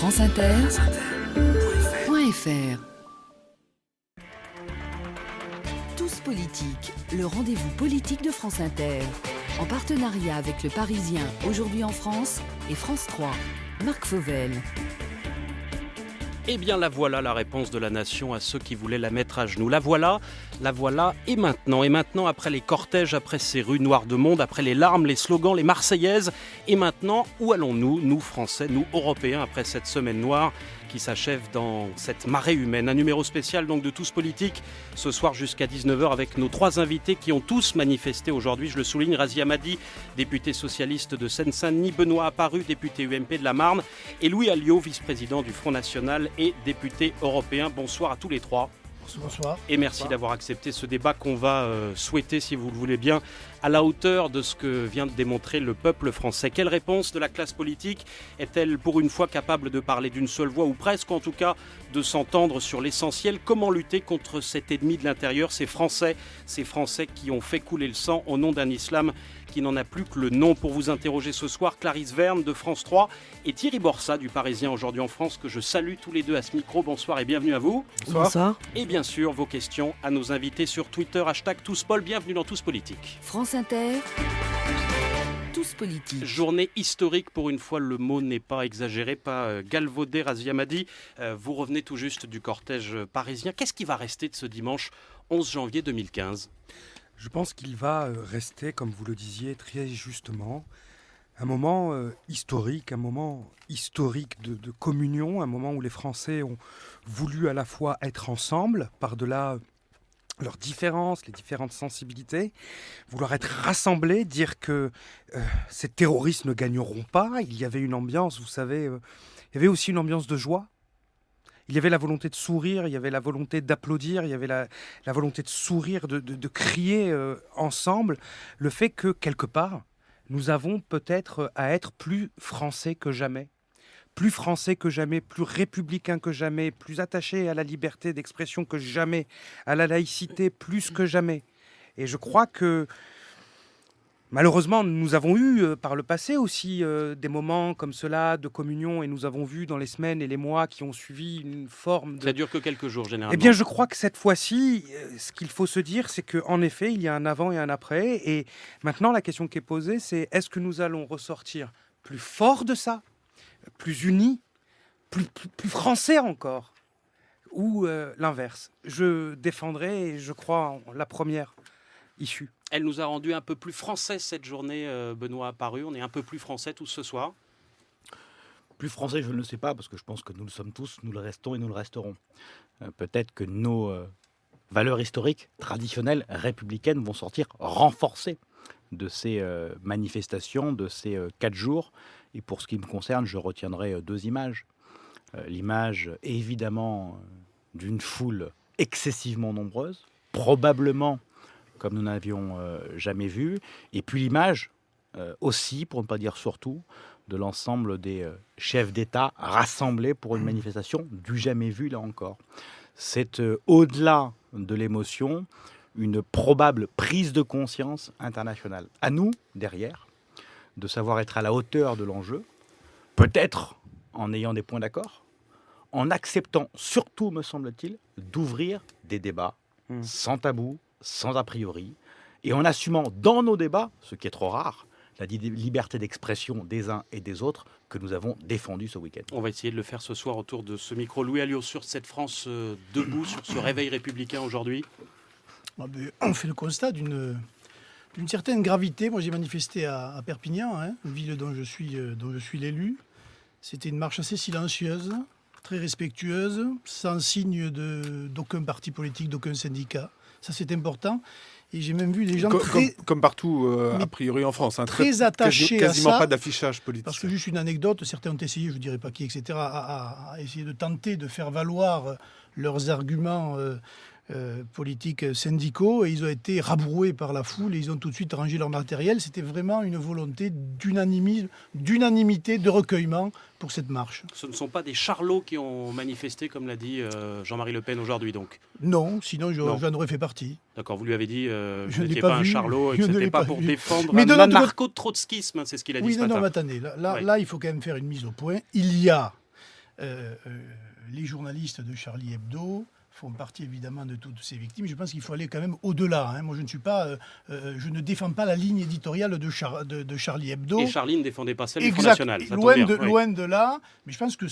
franceinter.fr. Tous politiques, le rendez-vous politique de France Inter. En partenariat avec Le Parisien, Aujourd'hui en France et France 3. Marc Fauvel. Eh bien la voilà la réponse de la nation à ceux qui voulaient la mettre à genoux. La voilà, et maintenant. Et maintenant, après les cortèges, après ces rues noires de monde, après les larmes, les slogans, les Marseillaises. Et maintenant, où allons-nous, nous Français, nous Européens, après cette semaine noire qui s'achève dans cette marée humaine. Un numéro spécial donc de Tous Politiques, ce soir jusqu'à 19h avec nos trois invités qui ont tous manifesté aujourd'hui. Je le souligne, Razia Madi, député socialiste de Seine-Saint-Denis, Benoît Apparu, député UMP de la Marne, et Louis Alliot, vice-président du Front National et député européen. Bonsoir à tous les trois. Bonsoir. Et merci d'avoir accepté ce débat qu'on va souhaiter, si vous le voulez bien, à la hauteur de ce que vient de démontrer le peuple français. Quelle réponse de la classe politique est-elle pour une fois capable de parler d'une seule voix, ou presque en tout cas de s'entendre sur l'essentiel? Comment lutter contre cet ennemi de l'intérieur, ces Français qui ont fait couler le sang au nom d'un islam qui n'en a plus que le nom? Pour vous interroger ce soir, Clarisse Verne de France 3 et Thierry Borsat du Parisien Aujourd'hui en France, que je salue tous les deux à ce micro. Bonsoir et bienvenue à vous. Bonsoir. Et bien sûr, vos questions à nos invités sur Twitter, #TousPol. Bienvenue dans Tous Politiques. France Inter, Tous Politiques. Journée historique, pour une fois, le mot n'est pas exagéré, pas galvaudé. Razia Madi, vous revenez tout juste du cortège parisien. Qu'est-ce qui va rester de ce dimanche 11 janvier 2015 ? Je pense qu'il va rester, comme vous le disiez très justement, un moment historique de communion, un moment où les Français ont voulu à la fois être ensemble, par-delà leurs différences, les différentes sensibilités, vouloir être rassemblés, dire que ces terroristes ne gagneront pas. Il y avait une ambiance, vous savez, il y avait aussi une ambiance de joie. Il y avait la volonté de sourire, il y avait la volonté d'applaudir, il y avait la volonté de sourire, de crier ensemble. Le fait que, quelque part, nous avons peut-être à être plus français que jamais. Plus français que jamais, plus républicain que jamais, plus attaché à la liberté d'expression que jamais, à la laïcité plus que jamais. Et je crois que, malheureusement, nous avons eu par le passé aussi des moments comme cela de communion, et nous avons vu dans les semaines et les mois qui ont suivi une forme de... Ça dure que quelques jours généralement. Eh bien, je crois que cette fois-ci, ce qu'il faut se dire, c'est qu'en effet, il y a un avant et un après. Et maintenant, la question qui est posée, c'est est-ce que nous allons ressortir plus fort de ça, plus unis, plus français encore, ou l'inverse? Je défendrai, je crois, la première issue. Elle nous a rendu un peu plus français cette journée, Benoît Apparu. On est un peu plus français tous ce soir. Plus français, je ne le sais pas, parce que je pense que nous le sommes tous, nous le restons et nous le resterons. Peut-être que nos valeurs historiques, traditionnelles, républicaines vont sortir renforcées de ces manifestations, de ces 4 jours. Et pour ce qui me concerne, je retiendrai 2 images. L'image, évidemment, d'une foule excessivement nombreuse, probablement comme nous n'avions jamais vu, et puis l'image aussi, pour ne pas dire surtout, de l'ensemble des chefs d'État rassemblés pour une manifestation du jamais vu, là encore. C'est au-delà de l'émotion, une probable prise de conscience internationale. À nous, derrière, de savoir être à la hauteur de l'enjeu, peut-être en ayant des points d'accord, en acceptant surtout, me semble-t-il, d'ouvrir des débats sans tabou, sans a priori, et en assumant dans nos débats, ce qui est trop rare, la liberté d'expression des uns et des autres que nous avons défendue ce week-end. On va essayer de le faire ce soir autour de ce micro. Louis Alliot, sur cette France debout, sur ce réveil républicain aujourd'hui. On fait le constat d'une certaine gravité. Moi, j'ai manifesté à Perpignan, une ville dont je suis l'élu. C'était une marche assez silencieuse, très respectueuse, sans signe d'aucun parti politique, d'aucun syndicat. Ça, c'est important. Et j'ai même vu des gens comme partout, a priori en France. Très attachés quasiment à ça. Pas d'affichage politique. Parce que juste une anecdote, certains ont essayé, je ne dirais pas qui, etc., à essayer de tenter de faire valoir leurs arguments politiques syndicaux, et ils ont été rabroués par la foule et ils ont tout de suite rangé leur matériel. C'était vraiment une volonté d'unanimité, de recueillement pour cette marche. Ce ne sont pas des charlots qui ont manifesté, comme l'a dit Jean-Marie Le Pen aujourd'hui, donc? Non, sinon j'en aurais fait partie. D'accord, vous lui avez dit je n'étiez pas un charlot et que ce n'était pas pour défendre mais un narco-trotskisme, c'est ce qu'il a dit ce matin. Non, mais attendez, là, il faut quand même faire une mise au point. Il y a les journalistes de Charlie Hebdo font partie évidemment de toutes ces victimes. Je pense qu'il faut aller quand même au-delà. Hein. Moi, je ne défends pas la ligne éditoriale de Charlie Hebdo. Et Charlie ne défendait pas celle du Front Exact. National. Ça Loin tombe bien, loin de là. Mais je pense que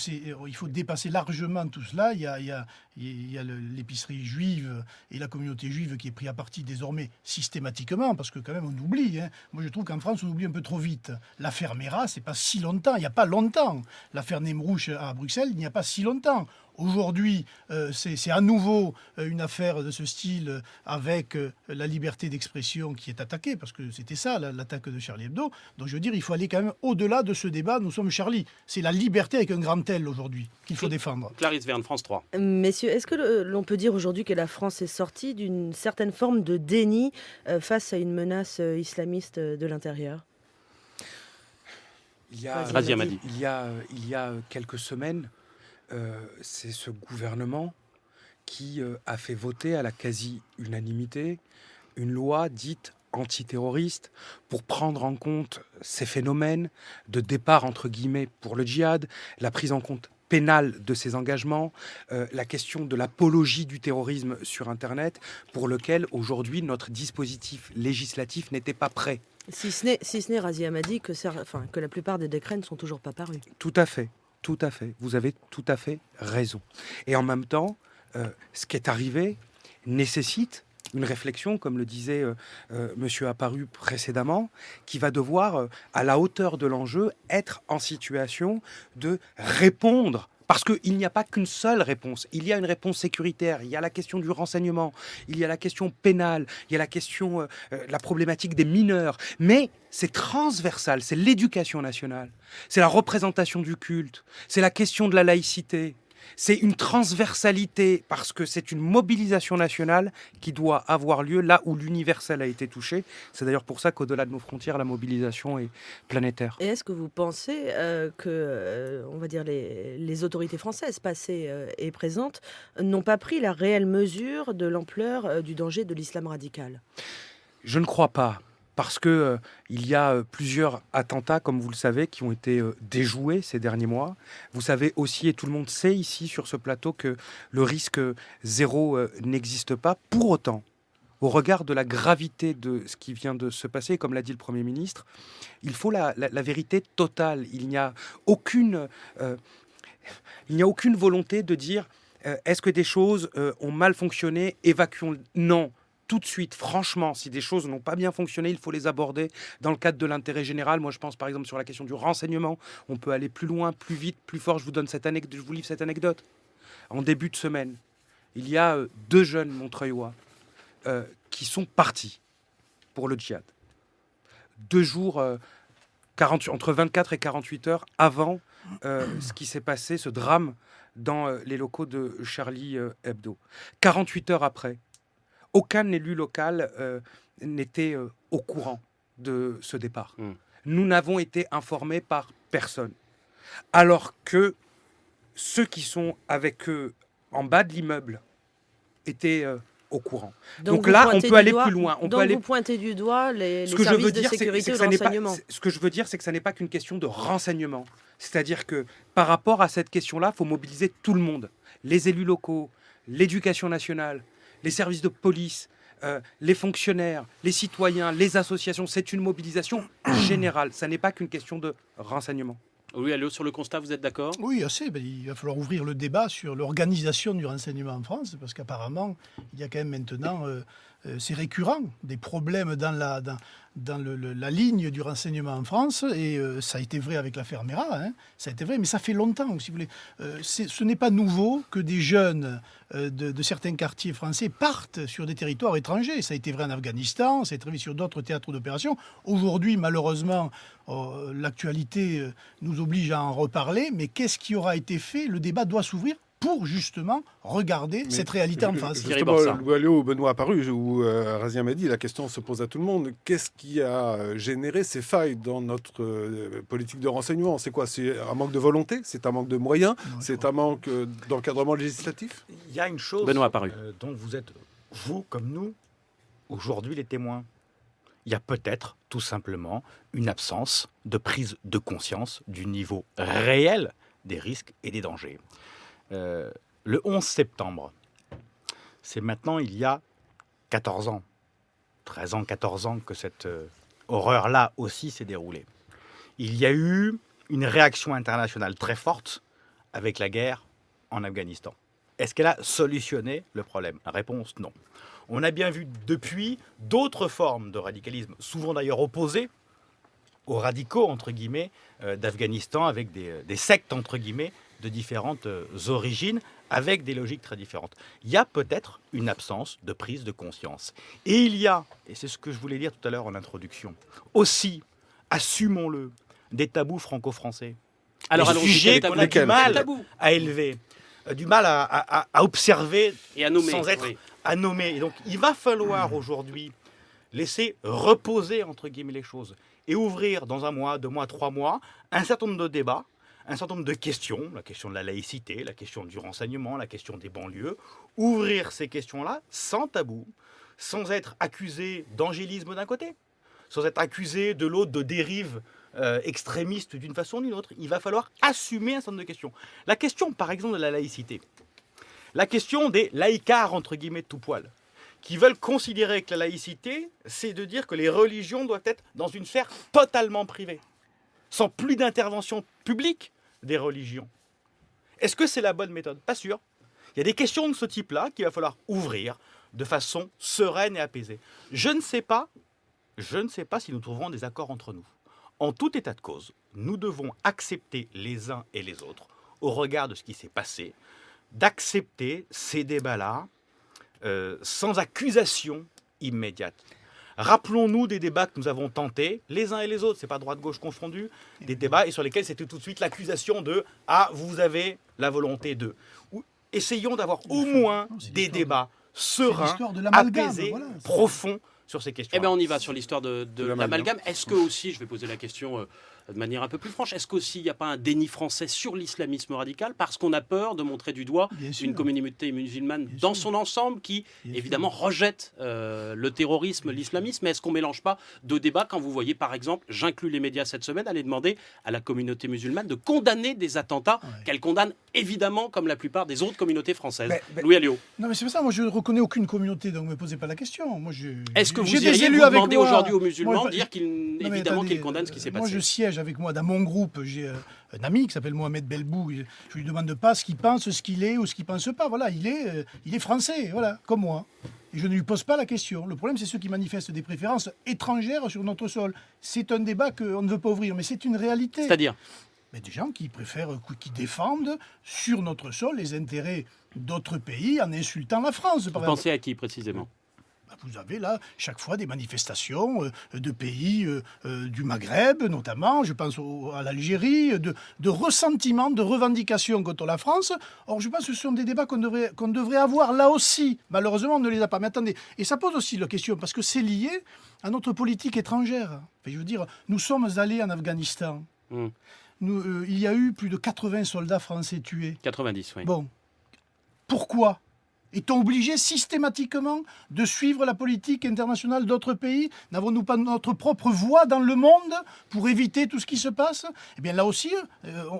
il faut dépasser largement tout cela. Il y a l'épicerie juive et la communauté juive qui est prise à partie désormais systématiquement, parce que quand même on oublie. Hein. Moi, je trouve qu'en France, on oublie un peu trop vite. L'affaire Mera, c'est pas si longtemps. Il n'y a pas longtemps. L'affaire Nemrouche à Bruxelles, il n'y a pas si longtemps. Aujourd'hui, c'est à nouveau une affaire de ce style avec la liberté d'expression qui est attaquée, parce que c'était ça l'attaque de Charlie Hebdo. Donc je veux dire, il faut aller quand même au-delà de ce débat. Nous sommes Charlie. C'est la liberté avec un grand L aujourd'hui qu'il faut défendre. Clarisse Verne, France 3. Messieurs, est-ce que l'on peut dire aujourd'hui que la France est sortie d'une certaine forme de déni face à une menace islamiste de l'intérieur ? Il y a Razia Madi. il y a quelques semaines, c'est ce gouvernement qui a fait voter à la quasi-unanimité une loi dite antiterroriste pour prendre en compte ces phénomènes de départ entre guillemets pour le djihad, la prise en compte pénale de ces engagements, la question de l'apologie du terrorisme sur Internet, pour lequel aujourd'hui notre dispositif législatif n'était pas prêt. Si ce n'est Razia Madi que la plupart des décrets ne sont toujours pas parus. Tout à fait. Tout à fait. Vous avez tout à fait raison. Et en même temps, ce qui est arrivé nécessite une réflexion, comme le disait Monsieur Apparu précédemment, qui va devoir, à la hauteur de l'enjeu, être en situation de répondre. Parce qu'il n'y a pas qu'une seule réponse. Il y a une réponse sécuritaire, il y a la question du renseignement, il y a la question pénale, il y a la question, la problématique des mineurs. Mais c'est transversal, c'est l'éducation nationale, c'est la représentation du culte, c'est la question de la laïcité. C'est une transversalité parce que c'est une mobilisation nationale qui doit avoir lieu là où l'universel a été touché. C'est d'ailleurs pour ça qu'au-delà de nos frontières, la mobilisation est planétaire. Et est-ce que vous pensez que, on va dire, les autorités françaises passées et présentes n'ont pas pris la réelle mesure de l'ampleur du danger de l'islam radical ? Je ne crois pas. Parce que il y a plusieurs attentats, comme vous le savez, qui ont été déjoués ces derniers mois. Vous savez aussi, et tout le monde sait ici sur ce plateau, que le risque zéro n'existe pas. Pour autant, au regard de la gravité de ce qui vient de se passer, comme l'a dit le Premier ministre, il faut la vérité totale. Il n'y a aucune volonté de dire est-ce que des choses ont mal fonctionné, évacuons. Non. Tout de suite, franchement, si des choses n'ont pas bien fonctionné, il faut les aborder dans le cadre de l'intérêt général. Moi, je pense par exemple sur la question du renseignement. On peut aller plus loin, plus vite, plus fort. Je vous livre cette anecdote. En début de semaine, il y a 2 jeunes Montreuillois qui sont partis pour le djihad. 2 jours, entre 24 et 48 heures avant ce qui s'est passé, ce drame dans les locaux de Charlie Hebdo. 48 heures après, aucun élu local n'était au courant de ce départ. Nous n'avons été informés par personne. Alors que ceux qui sont avec eux en bas de l'immeuble étaient au courant. Donc là, on peut aller plus loin. Vous pointez du doigt les services de sécurité ou de renseignement. Ce que je veux dire, c'est que ça n'est pas qu'une question de renseignement. C'est-à-dire que par rapport à cette question-là, il faut mobiliser tout le monde. Les élus locaux, l'éducation nationale, les services de police, les fonctionnaires, les citoyens, les associations. C'est une mobilisation générale. Ça n'est pas qu'une question de renseignement. Oui, allô, sur le constat, vous êtes d'accord ? Oui, assez. Il va falloir ouvrir le débat sur l'organisation du renseignement en France, parce qu'apparemment, il y a quand même maintenant, c'est récurrent, des problèmes dans la ligne du renseignement en France, et ça a été vrai avec l'affaire Mera, hein, ça a été vrai, mais ça fait longtemps, si vous voulez. Ce n'est pas nouveau que des jeunes de certains quartiers français partent sur des territoires étrangers. Ça a été vrai en Afghanistan, ça a été vrai sur d'autres théâtres d'opération. Aujourd'hui, malheureusement, l'actualité nous oblige à en reparler, mais qu'est-ce qui aura été fait ? Le débat doit s'ouvrir pour justement regarder cette réalité en face. Justement, Loualio, Benoît Apparu ou Razia Madi, la question se pose à tout le monde. Qu'est-ce qui a généré ces failles dans notre politique de renseignement ? C'est quoi ? C'est un manque de volonté ? C'est un manque de moyens ? C'est un manque d'encadrement législatif ? Il y a une chose Benoît Apparu. dont vous êtes, vous comme nous, aujourd'hui les témoins. Il y a peut-être tout simplement une absence de prise de conscience du niveau réel des risques et des dangers. Le 11 septembre, c'est maintenant il y a 14 ans, 13 ans, 14 ans que cette horreur-là aussi s'est déroulée. Il y a eu une réaction internationale très forte avec la guerre en Afghanistan. Est-ce qu'elle a solutionné le problème? La réponse, non. On a bien vu depuis d'autres formes de radicalisme, souvent d'ailleurs opposées aux radicaux, entre guillemets, d'Afghanistan, avec des sectes, entre guillemets, de différentes origines, avec des logiques très différentes. Il y a peut-être une absence de prise de conscience. Et il y a, et c'est ce que je voulais dire tout à l'heure en introduction, aussi, assumons-le, des tabous franco-français. Alors, des sujets qu'on a du mal à élever, du mal à observer et à nommer, sans être à nommer. Et donc, il va falloir aujourd'hui laisser reposer, entre guillemets, les choses et ouvrir dans 1 mois, 2 mois, 3 mois, un certain nombre de débats, un certain nombre de questions, la question de la laïcité, la question du renseignement, la question des banlieues, ouvrir ces questions-là sans tabou, sans être accusé d'angélisme d'un côté, sans être accusé de l'autre de dérive extrémiste d'une façon ou d'une autre. Il va falloir assumer un certain nombre de questions. La question, par exemple, de la laïcité, la question des laïcards, entre guillemets, de tout poil, qui veulent considérer que la laïcité, c'est de dire que les religions doivent être dans une sphère totalement privée, sans plus d'intervention publique des religions. Est-ce que c'est la bonne méthode? Pas sûr. Il y a des questions de ce type-là qu'il va falloir ouvrir de façon sereine et apaisée. Je ne sais pas si nous trouverons des accords entre nous. En tout état de cause, nous devons accepter les uns et les autres, au regard de ce qui s'est passé, d'accepter ces débats-là sans accusation immédiate. Rappelons-nous des débats que nous avons tentés, les uns et les autres, c'est pas droite-gauche confondu, des débats et sur lesquels c'était tout de suite l'accusation de « Ah, vous avez la volonté de ». Essayons d'avoir au moins des débats sereins, apaisés, voilà, profonds sur ces questions. Eh bien, on y va sur l'histoire de l'amalgame. Est-ce que aussi, je vais poser la question de manière un peu plus franche, est-ce qu'aussi il n'y a pas un déni français sur l'islamisme radical parce qu'on a peur de montrer du doigt une communauté musulmane dans son ensemble qui, évidemment, rejette le terrorisme, l'islamisme? Mais est-ce qu'on ne mélange pas deux débats quand vous voyez, par exemple, j'inclus les médias cette semaine, aller demander à la communauté musulmane de condamner des attentats qu'elle condamne évidemment comme la plupart des autres communautés françaises? Louis Alliot. Non, mais c'est pas ça. Moi, je ne reconnais aucune communauté, donc ne me posez pas la question. Moi, est-ce que vous iriez vous demander aujourd'hui aux musulmans dire évidemment qu'ils condamnent ce qui s'est passé? Moi, je siège avec moi dans mon groupe. J'ai un ami qui s'appelle Mohamed Belbou. Je lui demande pas ce qu'il pense, ce qu'il est ou ce qu'il pense pas. Voilà, il est français, voilà, comme moi. Et je ne lui pose pas la question. Le problème, c'est ceux qui manifestent des préférences étrangères sur notre sol. C'est un débat qu'on ne veut pas ouvrir, mais c'est une réalité. C'est-à-dire? Mais des gens qui préfèrent, qui défendent sur notre sol les intérêts d'autres pays en insultant la France. Vous pensez à qui précisément? Vous avez là, chaque fois, des manifestations de pays du Maghreb, notamment, je pense à l'Algérie, de ressentiment, de revendications contre la France. Or, je pense que ce sont des débats qu'on devrait avoir là aussi. Malheureusement, on ne les a pas. Mais attendez, et ça pose aussi la question, parce que c'est lié à notre politique étrangère. Enfin, je veux dire, nous sommes allés en Afghanistan. Il y a eu plus de 80 soldats français tués. 90, oui. Bon, pourquoi ? Est-on obligé systématiquement de suivre la politique internationale d'autres pays? N'avons-nous pas notre propre voix dans le monde pour éviter tout ce qui se passe? Eh bien là aussi,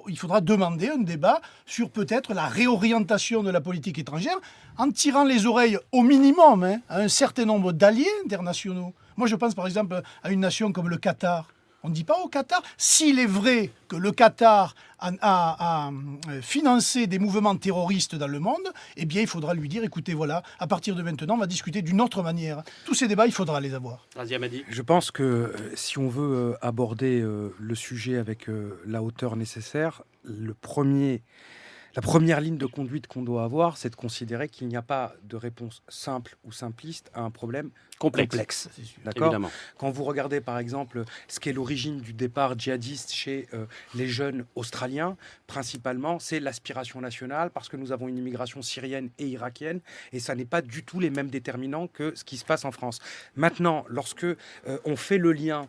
il faudra demander un débat sur peut-être la réorientation de la politique étrangère en tirant les oreilles au minimum à un certain nombre d'alliés internationaux. Moi je pense par exemple à une nation comme le Qatar. On ne dit pas au Qatar, s'il est vrai que le Qatar a financé des mouvements terroristes dans le monde, eh bien il faudra lui dire, écoutez, voilà, à partir de maintenant, on va discuter d'une autre manière. Tous ces débats, il faudra les avoir. Razia Madi. Je pense que si on veut aborder le sujet avec la hauteur nécessaire, la première ligne de conduite qu'on doit avoir, c'est de considérer qu'il n'y a pas de réponse simple ou simpliste à un problème complexe. D'accord ? Évidemment. Quand vous regardez par exemple ce qu'est l'origine du départ djihadiste chez les jeunes australiens, principalement c'est l'aspiration nationale parce que nous avons une immigration syrienne et irakienne et ça n'est pas du tout les mêmes déterminants que ce qui se passe en France. Maintenant, lorsque on fait le lien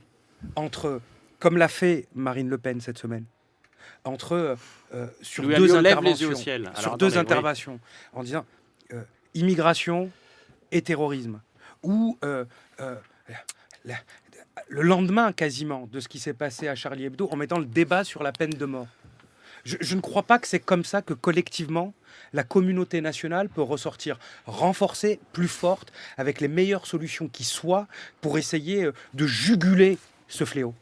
entre, comme l'a fait Marine Le Pen cette semaine, entre sur deux interventions en disant immigration et terrorisme, ou le lendemain quasiment de ce qui s'est passé à Charlie Hebdo en mettant le débat sur la peine de mort. Je ne crois pas que c'est comme ça que collectivement, la communauté nationale peut ressortir renforcée, plus forte, avec les meilleures solutions qui soient pour essayer de juguler ce fléau.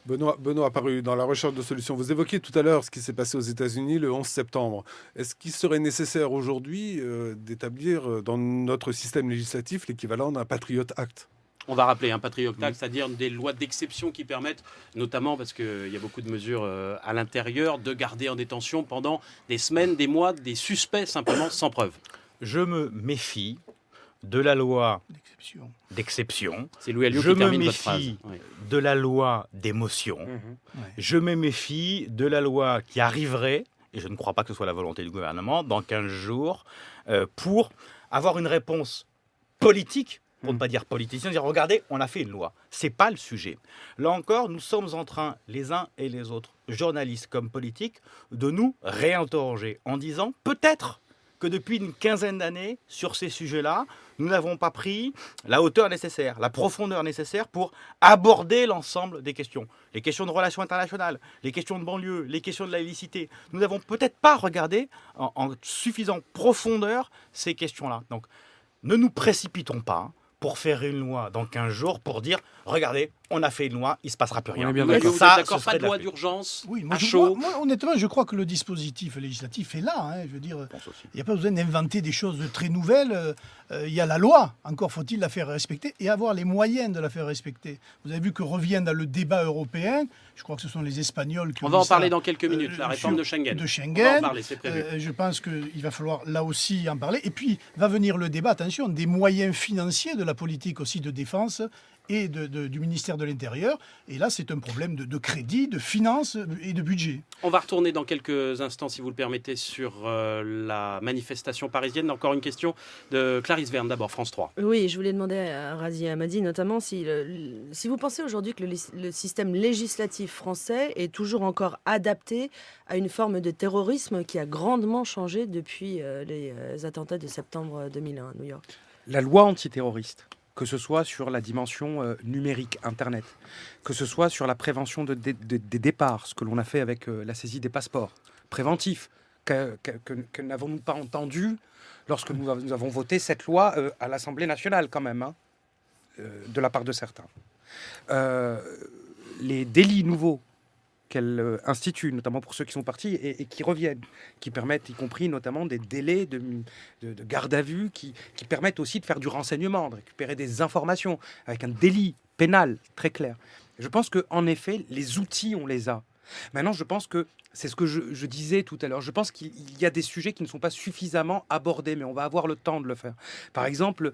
Benoît Apparu, dans la recherche de solutions, vous évoquiez tout à l'heure ce qui s'est passé aux États-Unis le 11 septembre. Est-ce qu'il serait nécessaire aujourd'hui d'établir dans notre système législatif l'équivalent d'un Patriot Act ? On va rappeler un Patriot Act, c'est-à-dire des lois d'exception qui permettent, notamment parce qu'il y a beaucoup de mesures à l'intérieur, de garder en détention pendant des semaines, des mois, des suspects simplement sans preuve. Je me méfie de la loi D'exception. d'exception. C'est Louis Alliot Je qui me termine votre phrase. méfie Oui. de la loi d'émotion. Ouais. Je me méfie de la loi qui arriverait, et je ne crois pas que ce soit la volonté du gouvernement, dans 15 jours, pour avoir une réponse politique, pour ne pas dire politicien, dire regardez, on a fait une loi. C'est pas le sujet. Là encore, nous sommes en train, les uns et les autres, journalistes comme politiques, de nous réinterroger en disant peut-être que depuis une quinzaine d'années, sur ces sujets-là, nous n'avons pas pris la hauteur nécessaire, la profondeur nécessaire pour aborder l'ensemble des questions. Les questions de relations internationales, les questions de banlieue, les questions de laïcité. Nous n'avons peut-être pas regardé en suffisante profondeur ces questions-là. Donc, ne nous précipitons pas pour faire une loi dans 15 jours pour dire regardez, on a fait une loi, il ne se passera plus rien. On est bien Louis Alliot, d'accord. vous Ça, êtes d'accord, ce pas serait de loi la pluie. d'urgence, Oui, à chaud. moi, honnêtement, je crois que le dispositif législatif est là. Je veux dire, Je pense aussi. il n'y a pas besoin d'inventer des choses très nouvelles. Il y a la loi, encore faut-il la faire respecter et avoir les moyens de la faire respecter. Vous avez vu que revient dans le débat européen, je crois que ce sont les Espagnols qui On ont va en dit ça, parler dans quelques minutes, la réforme sur- de Schengen. de On va en Schengen. parler, c'est prévu. Je pense qu'il va falloir là aussi en parler. Et puis va venir le débat, attention, des moyens financiers de la politique aussi de défense et du ministère de l'Intérieur. Et là, c'est un problème de crédit, de finances et de budget. On va retourner dans quelques instants, si vous le permettez, sur la manifestation parisienne. Encore une question de Clarisse Verne, d'abord, France 3. Oui, je voulais demander à Razia Hamadi notamment si vous pensez aujourd'hui que le système législatif français est toujours encore adapté à une forme de terrorisme qui a grandement changé depuis les attentats de septembre 2001 à New York. La loi antiterroriste, que ce soit sur la dimension numérique, Internet, que ce soit sur la prévention des départs, ce que l'on a fait avec la saisie des passeports préventifs, que n'avons-nous pas entendu lorsque nous avons voté cette loi à l'Assemblée nationale quand même, de la part de certains. Les délits nouveaux qu'elle institue, notamment pour ceux qui sont partis et qui reviennent, qui permettent, y compris notamment des délais de garde à vue, qui permettent aussi de faire du renseignement, de récupérer des informations, avec un délit pénal très clair. Je pense qu'en effet, les outils, on les a. Maintenant, je pense que, c'est ce que je disais tout à l'heure, je pense qu'il y a des sujets qui ne sont pas suffisamment abordés, mais on va avoir le temps de le faire. Par exemple,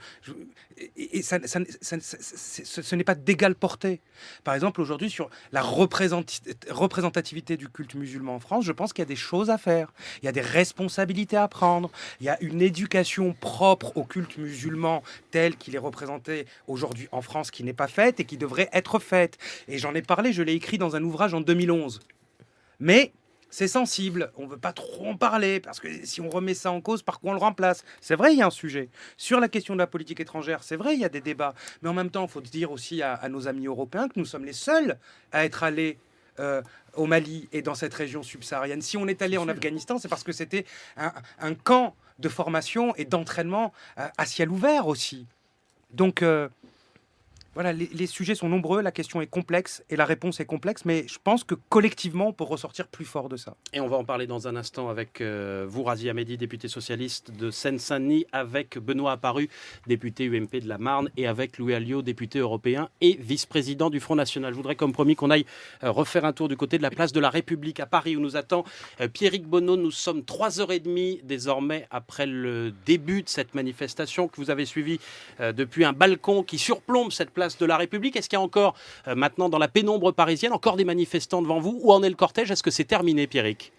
ce n'est pas d'égale portée. Par exemple, aujourd'hui, sur la représentativité du culte musulman en France, je pense qu'il y a des choses à faire. Il y a des responsabilités à prendre. Il y a une éducation propre au culte musulman tel qu'il est représenté aujourd'hui en France qui n'est pas faite et qui devrait être faite. Et j'en ai parlé, je l'ai écrit dans un ouvrage en 2011. Mais c'est sensible, on ne veut pas trop en parler, parce que si on remet ça en cause, par quoi on le remplace? C'est vrai, il y a un sujet. Sur la question de la politique étrangère, c'est vrai, il y a des débats. Mais en même temps, il faut dire aussi à nos amis européens que nous sommes les seuls à être allés au Mali et dans cette région subsaharienne. Si on est allé en Afghanistan, c'est parce que c'était un camp de formation et d'entraînement à ciel ouvert aussi. Donc... voilà, les sujets sont nombreux, la question est complexe et la réponse est complexe, mais je pense que collectivement, on peut ressortir plus fort de ça. Et on va en parler dans un instant avec vous, Razia Hamadi, député socialiste de Seine-Saint-Denis, avec Benoît Apparu, député UMP de la Marne, et avec Louis Alliot, député européen et vice-président du Front National. Je voudrais, comme promis, qu'on aille refaire un tour du côté de la place de la République à Paris, où nous attend Pierrick Bonneau. Nous sommes 3h30 désormais après le début de cette manifestation que vous avez suivie depuis un balcon qui surplombe cette place de la République. Est-ce qu'il y a encore, maintenant dans la pénombre parisienne, encore des manifestants devant vous? Où en est le cortège? Est-ce que c'est terminé, Pierrick?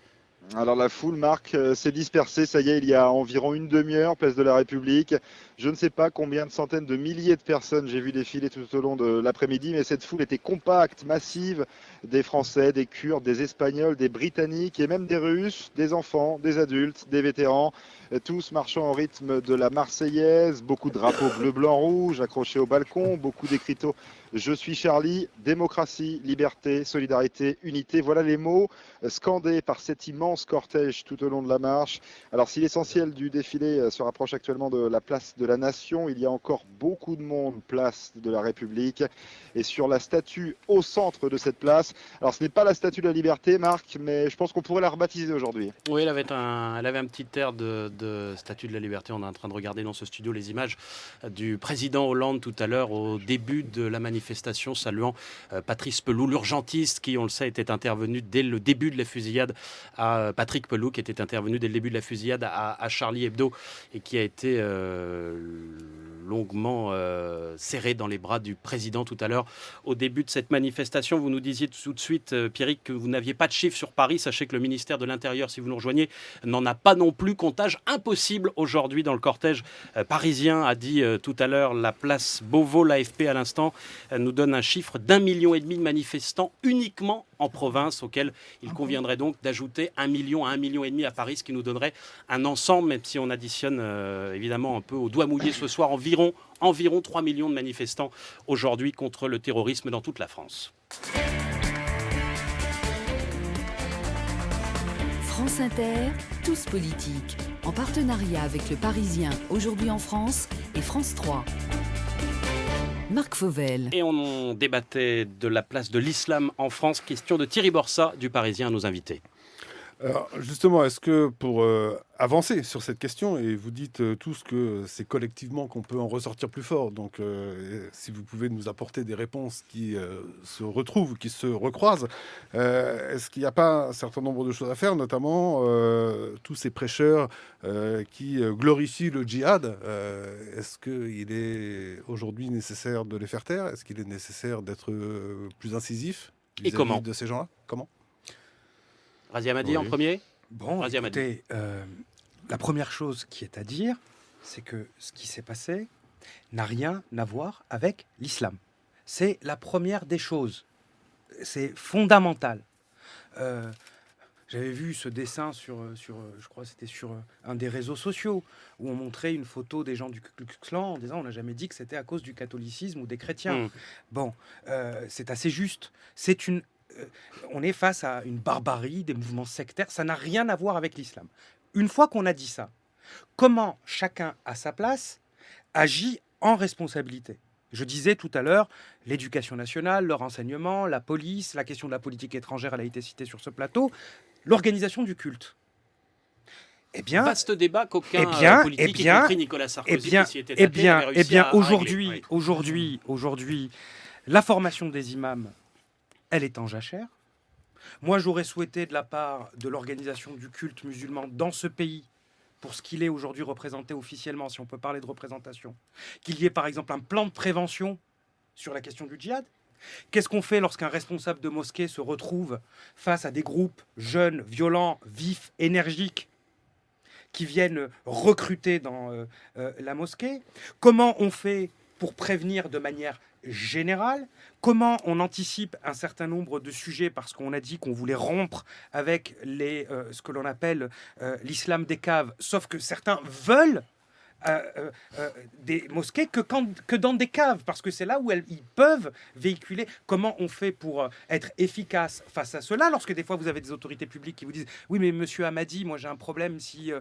Alors la foule, Marc, s'est dispersée, ça y est, il y a environ une demi-heure, place de la République. Je ne sais pas combien de centaines de milliers de personnes j'ai vu défiler tout au long de l'après-midi, mais cette foule était compacte, massive, des Français, des Kurdes, des Espagnols, des Britanniques et même des Russes, des enfants, des adultes, des vétérans, tous marchant au rythme de la Marseillaise, beaucoup de drapeaux bleu, blanc, rouge accrochés au balcon, beaucoup d'écriteaux « Je suis Charlie »,« Démocratie, liberté, solidarité, unité ». Voilà les mots scandés par cet immense cortège tout au long de la marche. Alors si l'essentiel du défilé se rapproche actuellement de la place de la Nation, il y a encore beaucoup de monde place de la République. Et sur la statue au centre de cette place, alors ce n'est pas la statue de la Liberté, Marc, mais je pense qu'on pourrait la rebaptiser aujourd'hui. Oui, elle avait un petit air de statue de la Liberté. On est en train de regarder dans ce studio les images du président Hollande tout à l'heure au début de la manifestation, saluant Patrice Pelloux, l'urgentiste qui, on le sait, était intervenu dès le début de la fusillade à Patrick Pelloux, qui était intervenu dès le début de la fusillade à Charlie Hebdo et qui a été longuement serré dans les bras du président tout à l'heure au début de cette manifestation. Vous nous disiez tout de suite, Pierrick, que vous n'aviez pas de chiffres sur Paris. Sachez que le ministère de l'Intérieur, si vous nous rejoignez, n'en a pas non plus. Comptage impossible aujourd'hui dans le cortège parisien, a dit tout à l'heure la place Beauvau. L'AFP à l'instant nous donne un chiffre d'1,5 million de manifestants uniquement en province, auquel il conviendrait donc d'ajouter 1 million à 1,5 million à Paris, ce qui nous donnerait un ensemble, même si on additionne évidemment un peu au doigt mouillé ce soir, environ 3 millions de manifestants aujourd'hui contre le terrorisme dans toute la France. France Inter, tous politiques, en partenariat avec Le Parisien, aujourd'hui en France, et France 3. Marc Fauvel. Et on débattait de la place de l'islam en France. Question de Thierry Borsat du Parisien à nos invités. Alors, justement, est-ce que pour avancer sur cette question, et vous dites tous que c'est collectivement qu'on peut en ressortir plus fort, donc si vous pouvez nous apporter des réponses qui se retrouvent, qui se recroisent, est-ce qu'il n'y a pas un certain nombre de choses à faire, notamment tous ces prêcheurs qui glorifient le djihad, est-ce qu'il est aujourd'hui nécessaire de les faire taire? Est-ce qu'il est nécessaire d'être plus incisif Et comment de ces gens-là? Comment? Razia Madi en premier. Bon, écoutez, la première chose qui est à dire, c'est que ce qui s'est passé n'a rien à voir avec l'islam. C'est la première des choses. C'est fondamental. J'avais vu ce dessin sur je crois que c'était sur un des réseaux sociaux, où on montrait une photo des gens du Ku Klux Klan en disant on n'a jamais dit que c'était à cause du catholicisme ou des chrétiens. Bon, c'est assez juste. On est face à une barbarie, des mouvements sectaires, ça n'a rien à voir avec l'islam. Une fois qu'on a dit ça, comment chacun à sa place agit en responsabilité? Je disais tout à l'heure, l'éducation nationale, le renseignement, la police, la question de la politique étrangère, elle a été citée sur ce plateau, l'organisation du culte. Eh bien, vaste débat qu'aucun politique, y compris Nicolas Sarkozy, qui s'y était tapé, avait réussi à régler. Aujourd'hui, la formation des imams, elle est en jachère. Moi, j'aurais souhaité de la part de l'organisation du culte musulman dans ce pays, pour ce qu'il est aujourd'hui représenté officiellement, si on peut parler de représentation, qu'il y ait par exemple un plan de prévention sur la question du djihad. Qu'est-ce qu'on fait lorsqu'un responsable de mosquée se retrouve face à des groupes jeunes, violents, vifs, énergiques, qui viennent recruter dans la mosquée? Comment on fait pour prévenir de manière générale? Comment on anticipe un certain nombre de sujets, parce qu'on a dit qu'on voulait rompre avec ce que l'on appelle l'islam des caves, sauf que certains veulent des mosquées que dans des caves, parce que c'est là où ils peuvent véhiculer. Comment on fait pour être efficace face à cela, lorsque des fois vous avez des autorités publiques qui vous disent oui mais monsieur Hamadi, moi j'ai un problème, si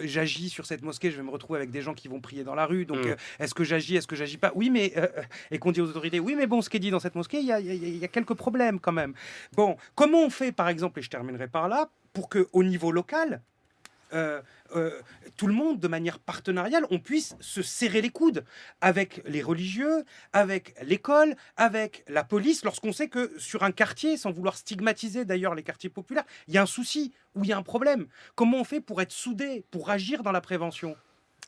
j'agis sur cette mosquée, je vais me retrouver avec des gens qui vont prier dans la rue, donc est-ce que j'agis pas? Oui mais et qu'on dit aux autorités oui mais bon, ce qui est dit dans cette mosquée, il y a quelques problèmes quand même. Bon, comment on fait par exemple, et je terminerai par là, pour que au niveau local tout le monde, de manière partenariale, on puisse se serrer les coudes avec les religieux, avec l'école, avec la police, lorsqu'on sait que sur un quartier, sans vouloir stigmatiser d'ailleurs les quartiers populaires, il y a un souci ou il y a un problème. Comment on fait pour être soudés, pour agir dans la prévention?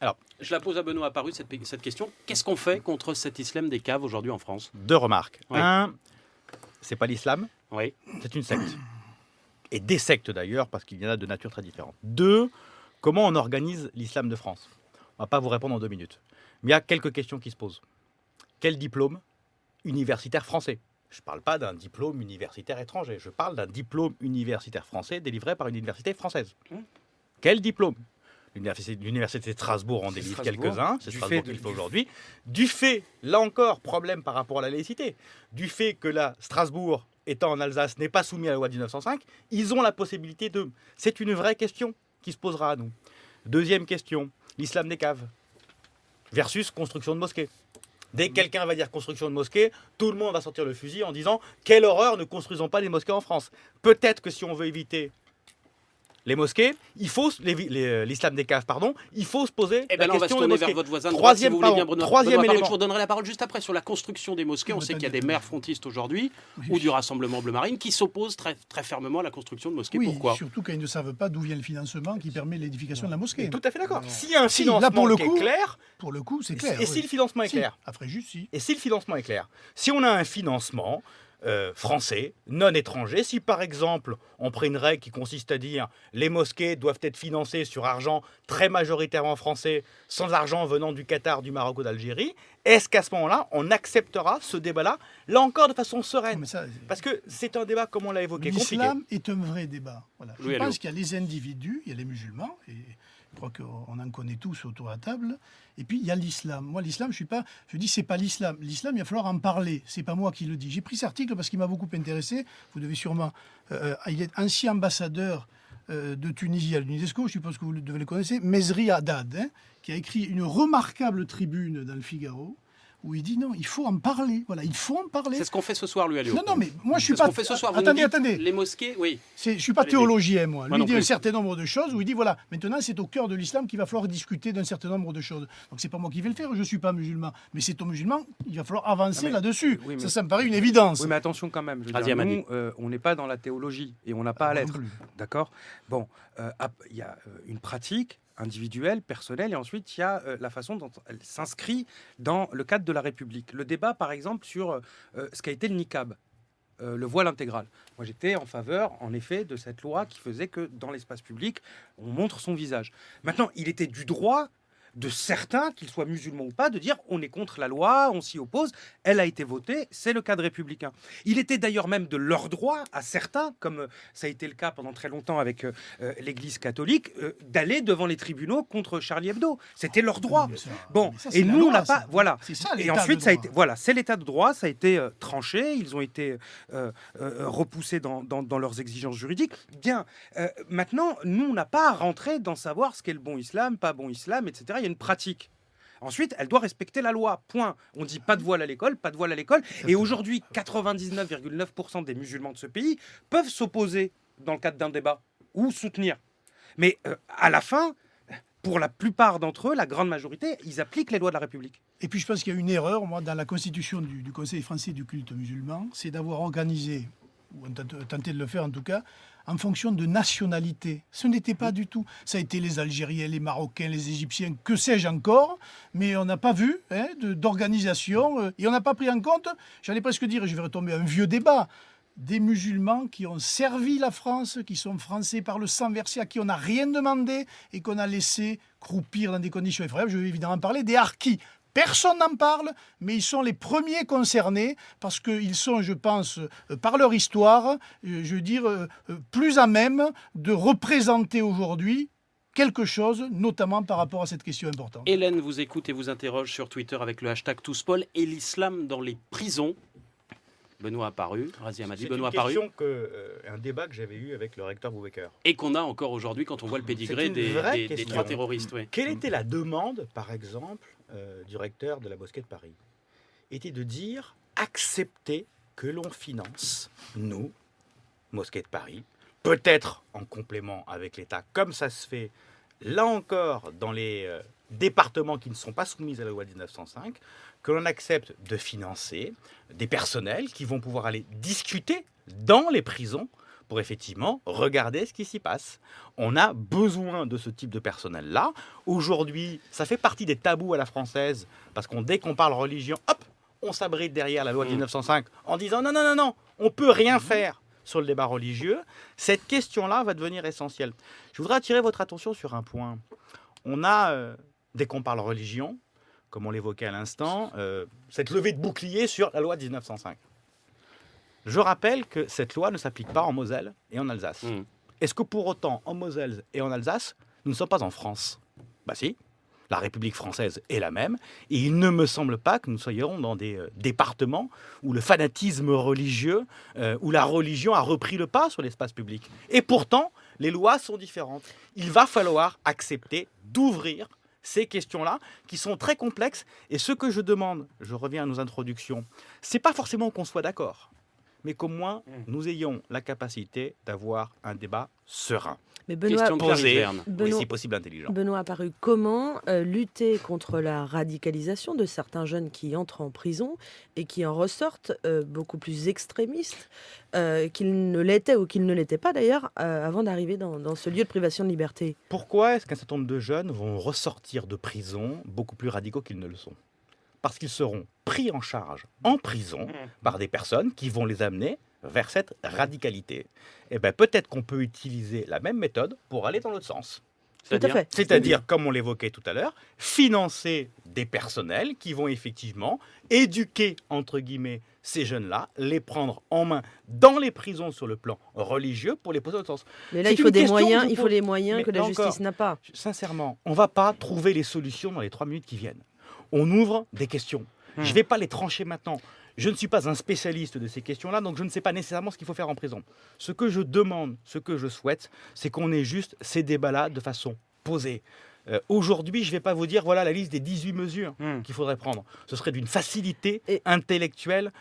Alors, je la pose à Benoît Apparu, cette question. Qu'est-ce qu'on fait contre cet islam des caves aujourd'hui en France? 2 remarques. Oui. 1, c'est pas l'islam, Oui. c'est une secte. Et des sectes d'ailleurs, parce qu'il y en a de nature très différente. 2, comment on organise l'islam de France? On ne va pas vous répondre en 2 minutes. Mais il y a quelques questions qui se posent. Quel diplôme universitaire français ? Je ne parle pas d'un diplôme universitaire étranger, je parle d'un diplôme universitaire français délivré par une université française. Quel diplôme ? L'université de Strasbourg en délivre quelques-uns, c'est Strasbourg qu'il faut aujourd'hui. Du fait, là encore, problème par rapport à la laïcité, du fait que Strasbourg, étant en Alsace, n'est pas soumis à la loi de 1905, ils ont la possibilité de... C'est une vraie question qui se posera à nous. Deuxième question, l'islam des caves versus construction de mosquées. Dès que quelqu'un va dire construction de mosquée, tout le monde va sortir le fusil en disant « Quelle horreur, ne construisons pas des mosquées en France ». Peut-être que si on veut éviter les mosquées, il faut l'islam des caves, il faut se poser la question des mosquées. On va se tourner vers votre voisin de droite, si vous voulez bien, Benoît Paru. Je vous donnerai la parole juste après sur la construction des mosquées. On sait qu'il y a des maires frontistes aujourd'hui, ou du Rassemblement Bleu Marine, qui s'opposent très, très fermement à la construction de mosquées. Pourquoi ? Surtout quand ils ne savent pas d'où vient le financement qui permet l'édification de la mosquée. Tout à fait d'accord. S'il y a un financement qui est clair... Pour le coup, c'est clair. Et si le financement est clair ? Après, juste si. Et si le financement est clair ? Si on a un financement... français, non étrangers. Si par exemple on prend une règle qui consiste à dire les mosquées doivent être financées sur argent très majoritairement français, sans argent venant du Qatar, du Maroc ou d'Algérie, est-ce qu'à ce moment-là on acceptera ce débat-là, là encore de façon sereine ? Parce que c'est un débat, comme on l'a évoqué, compliqué. L'islam est un vrai débat. Voilà. Je pense qu'il y a les individus, il y a les musulmans, et je crois qu'on en connaît tous autour de la table. Et puis, il y a l'islam. Moi, l'islam, je dis, c'est pas l'islam. L'islam, il va falloir en parler. C'est pas moi qui le dis. J'ai pris cet article parce qu'il m'a beaucoup intéressé. Vous devez sûrement... il est ancien ambassadeur de Tunisie à l'UNESCO. Je suppose que vous devez le connaître. Mesri Haddad, qui a écrit une remarquable tribune dans le Figaro, où il dit non, il faut en parler. Voilà, il faut en parler. C'est ce qu'on fait ce soir, lui, à Lyon. Non, mais moi, je suis pas... Ce qu'on fait ce soir. Attendez. Les mosquées, oui. Je suis pas théologien, moi. Lui, il dit plus. un certain nombre de choses, où il dit, voilà, maintenant, c'est au cœur de l'islam qu'il va falloir discuter d'un certain nombre de choses. Donc, c'est pas moi qui vais le faire, je suis pas musulman. Mais c'est aux musulmans, il va falloir avancer là-dessus. Oui, ça me paraît une évidence. Oui, mais attention quand même. Nous, on n'est pas dans la théologie, et on n'a pas à l'être. D'accord ? Bon, il y a une pratique individuelle, personnelle, et ensuite il y a la façon dont elle s'inscrit dans le cadre de la République. Le débat, par exemple, sur ce qu'a été le niqab, le voile intégral. Moi, j'étais en faveur, en effet, de cette loi qui faisait que dans l'espace public, on montre son visage. Maintenant, il était du droit de certains, qu'ils soient musulmans ou pas, de dire on est contre la loi, on s'y oppose, elle a été votée, c'est le cadre républicain. Il était d'ailleurs même de leur droit à certains, comme ça a été le cas pendant très longtemps avec l'Église catholique, d'aller devant les tribunaux contre Charlie Hebdo. C'était leur droit. Bon, et nous on n'a pas, voilà. Et ensuite ça a été, voilà, c'est l'état de droit, ça a été tranché, ils ont été repoussés dans leurs exigences juridiques. Bien, maintenant nous on n'a pas à rentrer dans savoir ce qu'est le bon islam, pas bon islam, etc. Il y a une pratique. Ensuite, elle doit respecter la loi. Point. On dit pas de voile à l'école, pas de voile à l'école. Et aujourd'hui, 99,9% des musulmans de ce pays peuvent s'opposer dans le cadre d'un débat ou soutenir. Mais à la fin, pour la plupart d'entre eux, la grande majorité, ils appliquent les lois de la République. Et puis je pense qu'il y a une erreur, moi, dans la constitution du Conseil français du culte musulman, c'est d'avoir organisé, ou tenté de le faire en tout cas, en fonction de nationalité. Ce n'était pas du tout. Ça a été les Algériens, les Marocains, les Égyptiens, que sais-je encore, mais on n'a pas vu d'organisation, et on n'a pas pris en compte, j'allais presque dire, je vais retomber à un vieux débat, des musulmans qui ont servi la France, qui sont français par le sang versé, à qui on n'a rien demandé, et qu'on a laissé croupir dans des conditions effroyables. Je vais évidemment parler des harkis. Personne n'en parle, mais ils sont les premiers concernés parce qu'ils sont, je pense, par leur histoire, je veux dire, plus à même de représenter aujourd'hui quelque chose, notamment par rapport à cette question importante. Hélène vous écoute et vous interroge sur Twitter avec le hashtag #TousPaul et l'islam dans les prisons. Benoît Apparu, Razia Hamadi. Benoît Apparu. C'est une question un débat que j'avais eu avec le recteur Boubacar. Et qu'on a encore aujourd'hui quand on voit le pédigré des trois terroristes. Oui. Quelle était la demande, par exemple, du recteur de la mosquée de Paris ? Était de dire, accepter que l'on finance, nous, mosquée de Paris, peut-être en complément avec l'État, comme ça se fait, là encore, dans les départements qui ne sont pas soumis à la loi 1905, que l'on accepte de financer des personnels qui vont pouvoir aller discuter dans les prisons pour effectivement regarder ce qui s'y passe. On a besoin de ce type de personnel-là. Aujourd'hui, ça fait partie des tabous à la française, parce que dès qu'on parle religion, hop, on s'abrite derrière la loi 1905 en disant non, on ne peut rien faire sur le débat religieux. Cette question-là va devenir essentielle. Je voudrais attirer votre attention sur un point. On a, dès qu'on parle religion, comme on l'évoquait à l'instant, cette levée de bouclier sur la loi de 1905. Je rappelle que cette loi ne s'applique pas en Moselle et en Alsace. Est-ce que pour autant, en Moselle et en Alsace, nous ne sommes pas en France? Bah si, la République française est la même, et il ne me semble pas que nous soyons dans des départements où le fanatisme religieux, où la religion a repris le pas sur l'espace public. Et pourtant, les lois sont différentes. Il va falloir accepter d'ouvrir ces questions-là, qui sont très complexes. Et ce que je demande, je reviens à nos introductions, c'est pas forcément qu'on soit d'accord, mais qu'au moins nous ayons la capacité d'avoir un débat serein. Mais Benoît, Question de Clarisse Posé, Verne. et si possible intelligent. Benoît Apparu, comment lutter contre la radicalisation de certains jeunes qui entrent en prison et qui en ressortent beaucoup plus extrémistes qu'ils ne l'étaient ou qu'ils ne l'étaient pas d'ailleurs avant d'arriver dans ce lieu de privation de liberté? Pourquoi est-ce qu'un certain nombre de jeunes vont ressortir de prison beaucoup plus radicaux qu'ils ne le sont? Parce qu'ils seront pris en charge en prison par des personnes qui vont les amener vers cette radicalité. Et bien peut-être qu'on peut utiliser la même méthode pour aller dans l'autre sens. Tout à fait. C'est-à-dire, comme on l'évoquait tout à l'heure, financer des personnels qui vont effectivement éduquer, entre guillemets, ces jeunes-là, les prendre en main dans les prisons sur le plan religieux pour les poser dans l'autre sens. Mais là, C'est il faut une des question moyens, que je il faut pose. les moyens Mais que la là justice encore, n'a pas. Sincèrement, on ne va pas trouver les solutions dans les 3 minutes qui viennent. On ouvre des questions. Je ne vais pas les trancher maintenant. Je ne suis pas un spécialiste de ces questions-là, donc je ne sais pas nécessairement ce qu'il faut faire en prison. Ce que je demande, ce que je souhaite, c'est qu'on ait juste ces débats-là de façon posée. Aujourd'hui, je ne vais pas vous dire, voilà la liste des 18 mesures qu'il faudrait prendre. Ce serait d'une facilité intellectuelle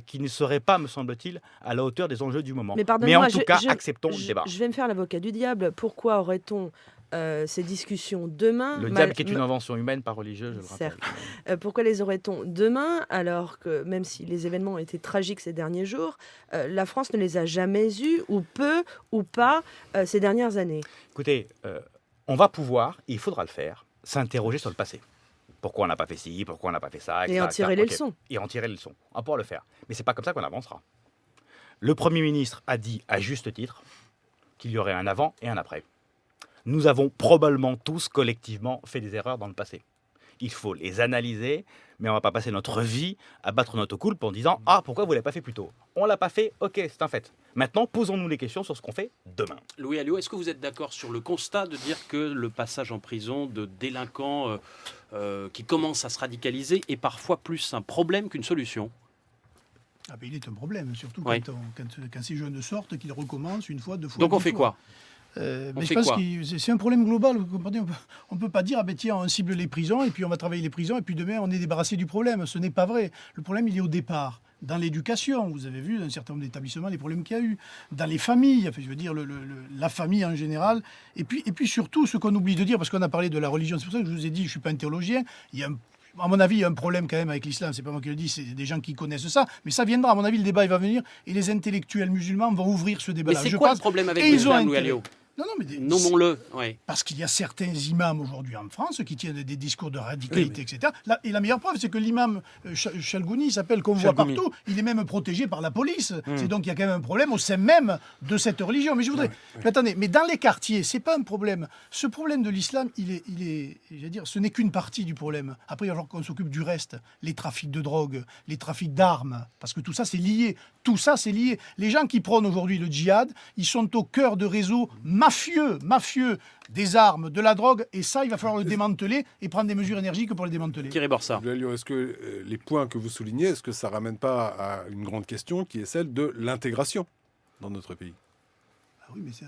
qui ne serait pas, me semble-t-il, à la hauteur des enjeux du moment. Mais en tout cas, acceptons le débat. Je vais me faire l'avocat du diable. Pourquoi aurait-on ces discussions demain? Le diable qui est une invention humaine, pas religieuse, je le rappelle. Pourquoi les aurait-on demain, alors que même si les événements ont été tragiques ces derniers jours, la France ne les a jamais eus, ou peu, ou pas, ces dernières années? Écoutez, on va pouvoir, et il faudra le faire, s'interroger sur le passé. Pourquoi on n'a pas fait ci, pourquoi on n'a pas fait ça, etc. Et en tirer les leçons. Et en tirer les leçons. On va pouvoir le faire. Mais c'est pas comme ça qu'on avancera. Le Premier ministre a dit, à juste titre, qu'il y aurait un avant et un après. Nous avons probablement tous, collectivement, fait des erreurs dans le passé. Il faut les analyser, mais on ne va pas passer notre vie à battre notre coulpe en disant « Ah, pourquoi vous ne l'avez pas fait plus tôt ?» On ne l'a pas fait, ok, c'est un fait. Maintenant, posons-nous les questions sur ce qu'on fait demain. Louis Alliot, est-ce que vous êtes d'accord sur le constat de dire que le passage en prison de délinquants qui commencent à se radicaliser est parfois plus un problème qu'une solution? Ah ben, il est un problème, surtout Oui. quand ces jeunes sortent, qu'ils recommencent une fois, deux fois. Donc on 10 fait fois. quoi? Mais je pense que c'est un problème global. Vous comprenez, on ne peut pas dire, ah ben tiens, on cible les prisons, et puis on va travailler les prisons, et puis demain, on est débarrassé du problème. Ce n'est pas vrai. Le problème, il est au départ. Dans l'éducation, vous avez vu, dans un certain nombre d'établissements, les problèmes qu'il y a eu. Dans les familles, enfin, je veux dire, la famille en général. Et puis surtout, ce qu'on oublie de dire, parce qu'on a parlé de la religion, c'est pour ça que je vous ai dit, je ne suis pas un théologien, il y a à mon avis, il y a un problème quand même avec l'islam. C'est pas moi qui le dis, c'est des gens qui connaissent ça. Mais ça viendra. À mon avis, le débat il va venir et les intellectuels musulmans vont ouvrir ce Mais débat-là. c'est quoi le problème avec l'islam, Louis Alliot? Non, mais nommons-le. Oui. Parce qu'il y a certains imams aujourd'hui en France qui tiennent des discours de radicalité, etc. Et la meilleure preuve, c'est que l'imam Chalgouni, il s'appelle, qu'on voit partout, il est même protégé par la police. C'est donc il y a quand même un problème au sein même de cette religion. Mais je voudrais... Mais attendez, mais dans les quartiers, c'est pas un problème. Ce problème de l'islam, il est je veux dire, ce n'est qu'une partie du problème. Après, il va falloir qu'on s'occupe du reste. Les trafics de drogue, les trafics d'armes, parce que tout ça, c'est lié. Tout ça, c'est lié. Les gens qui prônent aujourd'hui le djihad, ils sont au cœur de réseaux mafieux des armes, de la drogue, et ça, il va falloir le démanteler et prendre des mesures énergiques pour le démanteler. Thierry Borsard. Est-ce que les points que vous soulignez, est-ce que ça ne ramène pas à une grande question qui est celle de l'intégration dans notre pays? Ah oui, mais ça,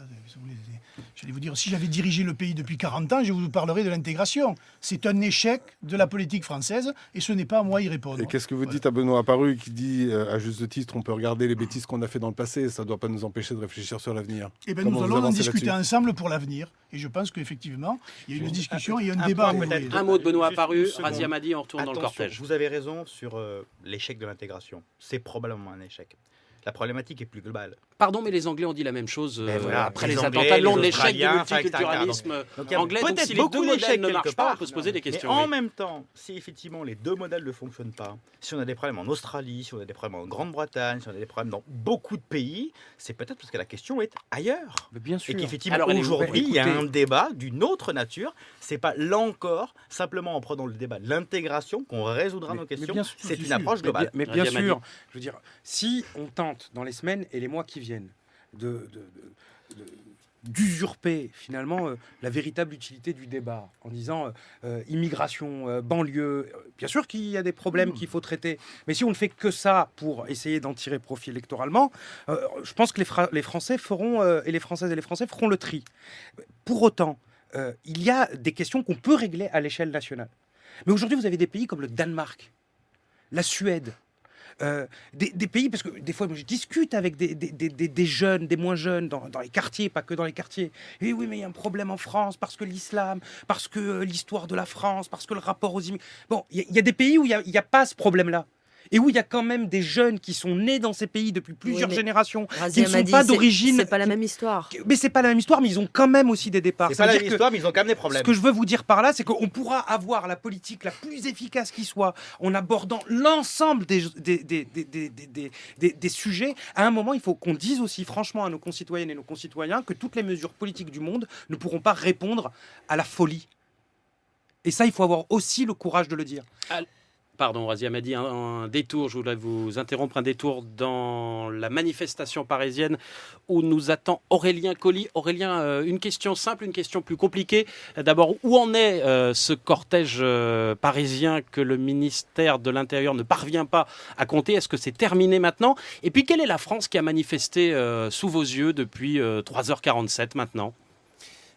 j'allais vous dire, si j'avais dirigé le pays depuis 40 ans, je vous parlerais de l'intégration. C'est un échec de la politique française et ce n'est pas à moi y répondre. Et qu'est-ce que vous dites à Benoît Apparu qui dit, à juste titre, on peut regarder les bêtises qu'on a fait dans le passé, ça ne doit pas nous empêcher de réfléchir sur l'avenir? Eh bien, nous allons en discuter ensemble pour l'avenir. Et je pense qu'effectivement, il y a une discussion et un débat. Un mot de Benoît Apparu, Razia Madi, on retourne dans le cortège. Vous avez raison sur l'échec de l'intégration. C'est probablement un échec. La problématique est plus globale. Pardon, mais les Anglais ont dit la même chose voilà, après les les Anglais, attentats de les Londres, l'échec du Australiens, enfin, multiculturalisme Donc, il y a anglais. Donc peut-être si les beaucoup deux modèles d'échecs ne quelque marchent pas, part. on peut se poser des questions. Mais en oui. même temps, si effectivement les deux modèles ne fonctionnent pas, si on a des problèmes en Australie, si on a des problèmes en Grande-Bretagne, si on a des problèmes dans beaucoup de pays, c'est peut-être parce que la question est ailleurs. Mais bien sûr. Et qu'effectivement, Alors, aujourd'hui, il y a écoutez- un débat d'une autre nature. C'est pas là encore, simplement en prenant le débat de l'intégration, qu'on résoudra nos questions. bien sûr, c'est c'est une sûr. approche globale. Mais bien Radia sûr, Madi. je veux dire, si on tente dans les semaines et les mois qui viennent d'usurper finalement la véritable utilité du débat en disant immigration, banlieue, bien sûr qu'il y a des problèmes qu'il faut traiter, mais si on ne fait que ça pour essayer d'en tirer profit électoralement, je pense que les Français feront, et les Françaises et les Français feront le tri. Pour autant, il y a des questions qu'on peut régler à l'échelle nationale. Mais aujourd'hui, vous avez des pays comme le Danemark, la Suède, des pays, parce que des fois, moi, je discute avec des jeunes, des moins jeunes, dans les quartiers, pas que dans les quartiers. Et oui, mais il y a un problème en France, parce que l'islam, parce que l'histoire de la France, parce que le rapport aux immigrés... Bon, il y a des pays où il n'y a pas ce problème-là. Et où il y a quand même des jeunes qui sont nés dans ces pays depuis plusieurs mais générations, qui Razia ne sont Madi, pas d'origine... C'est pas la même histoire. Mais c'est pas la même histoire, mais ils ont quand même aussi des départs. C'est Ça pas la veut même dire que- histoire, mais ils ont quand même des problèmes. Ce que je veux vous dire par là, c'est qu'on pourra avoir la politique la plus efficace qui soit en abordant l'ensemble des sujets. À un moment, il faut qu'on dise aussi franchement à nos concitoyennes et nos concitoyens que toutes les mesures politiques du monde ne pourront pas répondre à la folie. Et ça, il faut avoir aussi le courage de le dire. Pardon, Razia Madi, un détour, je voulais vous interrompre, un détour dans la manifestation parisienne où nous attend Aurélien Colli. Aurélien, une question simple, une question plus compliquée. D'abord, où en est ce cortège parisien que le ministère de l'Intérieur ne parvient pas à compter? Est-ce que c'est terminé maintenant? Et puis, quelle est la France qui a manifesté sous vos yeux depuis 3h47 maintenant?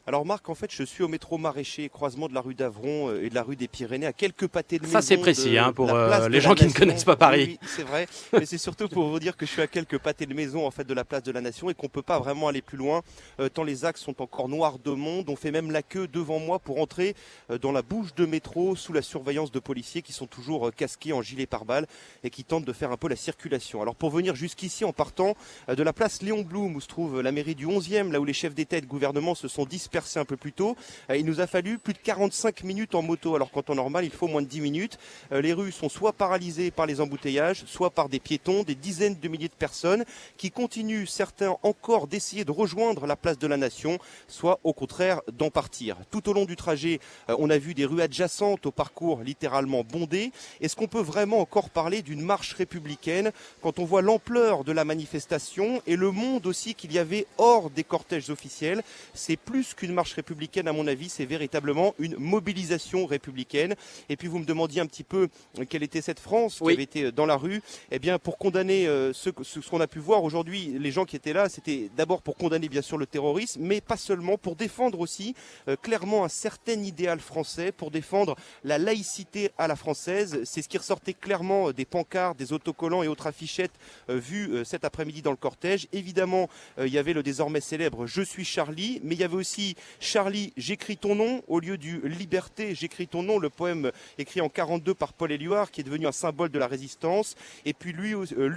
Alors Marc, en fait, je suis au métro Maraîcher, croisement de la rue d'Avron et de la rue des Pyrénées, à quelques pâtés de maison. Ça, c'est précis pour la place les de gens la qui ne Nation. connaissent pas Paris. Oui, c'est vrai. Mais c'est surtout pour vous dire que je suis à quelques pâtés de maison en fait de la place de la Nation et qu'on peut pas vraiment aller plus loin tant les axes sont encore noirs de monde. On fait même la queue devant moi pour entrer dans la bouche de métro sous la surveillance de policiers qui sont toujours casqués en gilet pare-balles et qui tentent de faire un peu la circulation. Alors pour venir jusqu'ici en partant de la place Léon Blum où se trouve la mairie du 11e, là où les chefs d'État et de gouvernement se sont dispersés un peu plus tôt, il nous a fallu plus de 45 minutes en moto, alors qu'en temps normal, il faut moins de 10 minutes. Les rues sont soit paralysées par les embouteillages, soit par des piétons, des dizaines de milliers de personnes qui continuent, certains encore, d'essayer de rejoindre la place de la Nation, soit au contraire d'en partir. Tout au long du trajet, on a vu des rues adjacentes au parcours littéralement bondé. Est-ce qu'on peut vraiment encore parler d'une marche républicaine quand on voit l'ampleur de la manifestation et le monde aussi qu'il y avait hors des cortèges officiels? C'est plus qu'une marche républicaine à mon avis, c'est véritablement une mobilisation républicaine. Et puis vous me demandiez un petit peu quelle était cette France qui avait été dans la rue. Eh bien, pour condamner ce qu'on a pu voir aujourd'hui, les gens qui étaient là, c'était d'abord pour condamner bien sûr le terrorisme, mais pas seulement, pour défendre aussi clairement un certain idéal français, pour défendre la laïcité à la française. C'est ce qui ressortait clairement des pancartes, des autocollants et autres affichettes vues cet après-midi dans le cortège. Évidemment, il y avait le désormais célèbre « Je suis Charlie », mais il y avait aussi « Charlie, j'écris ton nom » au lieu du « Liberté, j'écris ton nom », le poème écrit en 42 par Paul Éluard qui est devenu un symbole de la résistance. Et puis lui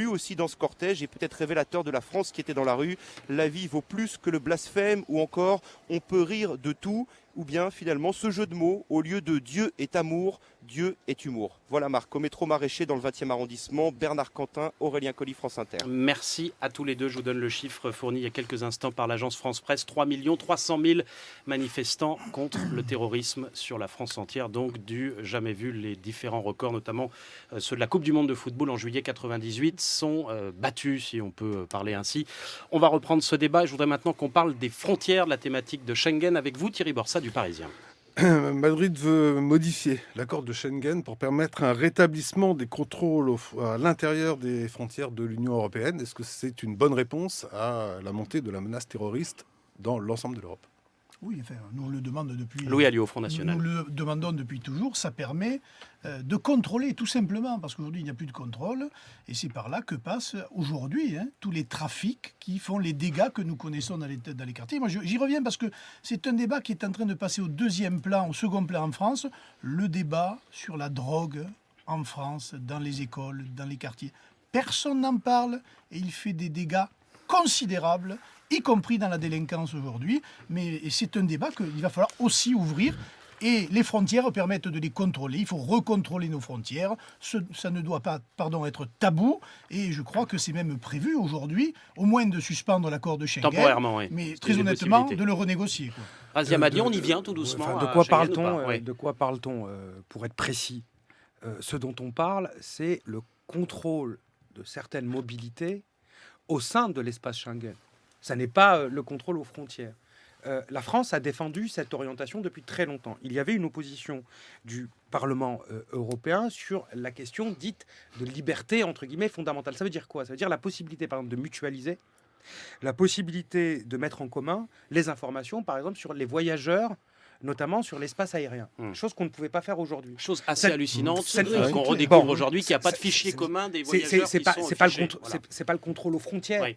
aussi dans ce cortège est peut-être révélateur de la France qui était dans la rue. La vie vaut plus que le blasphème, ou encore on peut rire de tout, ou bien finalement ce jeu de mots, au lieu de Dieu est amour, Dieu est humour. Voilà Marc, au métro Maraîcher dans le 20e arrondissement, Bernard Quentin, Aurélien Colli, France Inter. Merci à tous les deux. Je vous donne le chiffre fourni il y a quelques instants par l'agence France Presse. 3 300 000 manifestants contre le terrorisme sur la France entière. Donc du jamais vu, les différents records, notamment ceux de la Coupe du Monde de football en juillet 98, sont battus, si on peut parler ainsi. On va reprendre ce débat. Je voudrais maintenant qu'on parle des frontières, de la thématique de Schengen avec vous, Thierry Borsat du Parisien. Madrid veut modifier l'accord de Schengen pour permettre un rétablissement des contrôles à l'intérieur des frontières de l'Union européenne. Est-ce que c'est une bonne réponse à la montée de la menace terroriste dans l'ensemble de l'Europe? Oui, enfin, nous on le demande depuis. Louis Alliot au Front National. Nous le demandons depuis toujours. Ça permet de contrôler tout simplement, parce qu'aujourd'hui il n'y a plus de contrôle, et c'est par là que passent aujourd'hui tous les trafics qui font les dégâts que nous connaissons dans les quartiers. Moi j'y reviens parce que c'est un débat qui est en train de passer au deuxième plan, au second plan en France, le débat sur la drogue en France, dans les écoles, dans les quartiers. Personne n'en parle et il fait des dégâts considérable, y compris dans la délinquance aujourd'hui. Mais c'est un débat qu'il va falloir aussi ouvrir. Et les frontières permettent de les contrôler. Il faut recontrôler nos frontières. Ça ne doit pas être tabou. Et je crois que c'est même prévu aujourd'hui, au moins de suspendre l'accord de Schengen. Temporairement, oui. Mais très honnêtement, de le renégocier. Razia Madi, on y vient tout doucement. De quoi parle-t-on pour être précis, ce dont on parle, c'est le contrôle de certaines mobilités au sein de l'espace Schengen. Ça n'est pas le contrôle aux frontières. La France a défendu cette orientation depuis très longtemps. Il y avait une opposition du Parlement européen sur la question dite de liberté, entre guillemets, fondamentale. Ça veut dire quoi? Ça veut dire la possibilité, par exemple, de mutualiser, la possibilité de mettre en commun les informations, par exemple, sur les voyageurs, notamment sur l'espace aérien. Chose qu'on ne pouvait pas faire aujourd'hui. Chose assez hallucinante qu'on redécouvre aujourd'hui, qu'il n'y a pas de fichier commun des voyageurs qui sont fichés. C'est pas le contrôle aux frontières. Oui.